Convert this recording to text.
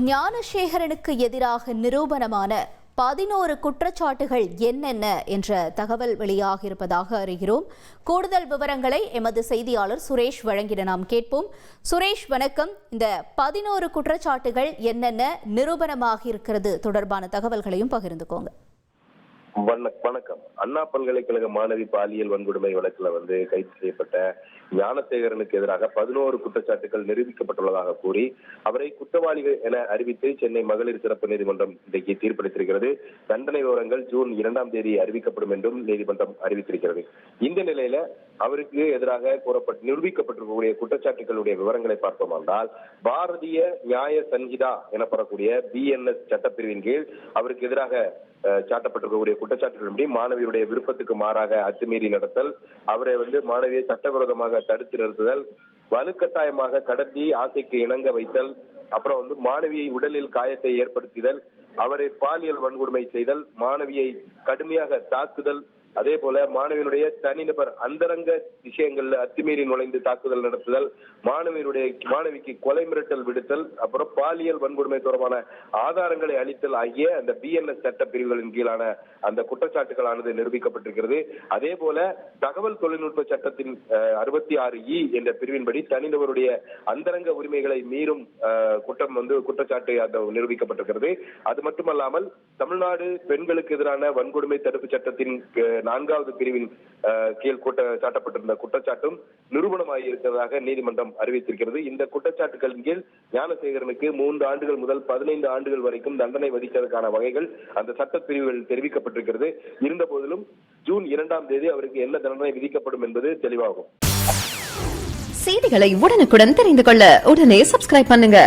ஞானசேகரனுக்கு எதிராக நிரூபணமான 11 குற்றச்சாட்டுகள் என்னென்ன என்ற தகவல் வெளியாகியிருப்பதாக அறிகிறோம். கூடுதல் விவரங்களை எமது செய்தியாளர் சுரேஷ் வழங்கிட நாம் கேட்போம். சுரேஷ், வணக்கம். இந்த 11 குற்றச்சாட்டுகள் என்னென்ன நிரூபணமாக இருக்கிறது தொடர்பான தகவல்களையும் பகிர்ந்துக்கோங்க. வணக்கம். அண்ணா பல்கலைக்கழக மாணவி பாலியல் வன்கொடுமை வழக்குல கைது செய்யப்பட்ட ஞானசேகரனுக்கு எதிராக 11 குற்றச்சாட்டுகள் நிரூபிக்கப்பட்டுள்ளதாக கூறி அவரை குற்றவாளிகள் என அறிவித்து சென்னை மகளிர் சிறப்பு நீதிமன்றம் இன்றைக்கு தீர்ப்பளித்திருக்கிறது. தண்டனை விவரங்கள் ஜூன் 2ஆம் தேதி அறிவிக்கப்படும் என்றும் நீதிமன்றம் அறிவித்திருக்கிறது. இந்த நிலையில அவருக்கு எதிராக நிரூபிக்கப்பட்டிருக்கக்கூடிய குற்றச்சாட்டுகளுடைய விவரங்களை பார்த்தோம் என்றால், பாரதிய நியாய சன்ஹிதா எனப்படக்கூடிய BNS சட்டப்பிரிவின் கீழ் அவருக்கு எதிராக சாட்டப்பட்டிருக்கக்கூடிய குற்றச்சாட்டுகளின்படி மாணவியுடைய விருப்பத்துக்கு மாறாக அத்துமீறி நடத்தல், அவரை மாணவியை சட்டவிரோதமாக தடுத்து நிறுத்துதல், வலுக்கட்டாயமாக கடத்தி ஆசைக்கு இணங்க வைத்தல், அப்புறம் மாணவியை உடலில் காயத்தை ஏற்படுத்துதல், அவரை பாலியல் வன்கொடுமை செய்தல், மாணவியை கடுமையாக தாக்குதல், அதே போல மாணவியினுடைய தனிநபர் அந்தரங்க விஷயங்கள்ல அத்துமீறி நுழைந்து தாக்குதல் நடத்துதல், மாணவிக்கு கொலை மிரட்டல் விடுத்தல், அப்புறம் பாலியல் வன்கொடுமை தொடர்பான ஆதாரங்களை அளித்தல் ஆகிய அந்த BNS சட்ட பிரிவுகளின் கீழான அந்த குற்றச்சாட்டுகளானது நிரூபிக்கப்பட்டிருக்கிறது. அதே போல தகவல் தொழில்நுட்ப சட்டத்தின் 66E என்ற பிரிவின்படி தனிநபருடைய அந்தரங்க உரிமைகளை மீறும் குற்றச்சாட்டு நிரூபிக்கப்பட்டிருக்கிறது. அது மட்டுமல்லாமல் தமிழ்நாடு பெண்களுக்கு எதிரான வன்கொடுமை தடுப்பு சட்டத்தின் 4வது பிரிவின் கீழ் சாட்டப்பட்டிருந்த குற்றச்சாட்டும் நிரூபணமாக இருக்கிறதாக நீதிமன்றம் அறிவித்திருக்கிறது. இந்த குற்றச்சாட்டுகளின் கீழ் ஞானசேகரனுக்கு 3 ஆண்டுகள் முதல் 15 ஆண்டுகள் வரைக்கும் தண்டனை விதிப்பதற்கான வகைகள் அந்த சட்ட பிரிவுகள் தெரிவிக்கப்பட்டிருக்கிறது. இருந்த போதிலும் ஜூன் 2ஆம் தேதி அவருக்கு என்ன தண்டனை விதிக்கப்படும் என்பது தெளிவாகும். செய்திகளை உடனுக்குடன் தெரிந்து கொள்ள உடனே சப்ஸ்கிரைப் பண்ணுங்க.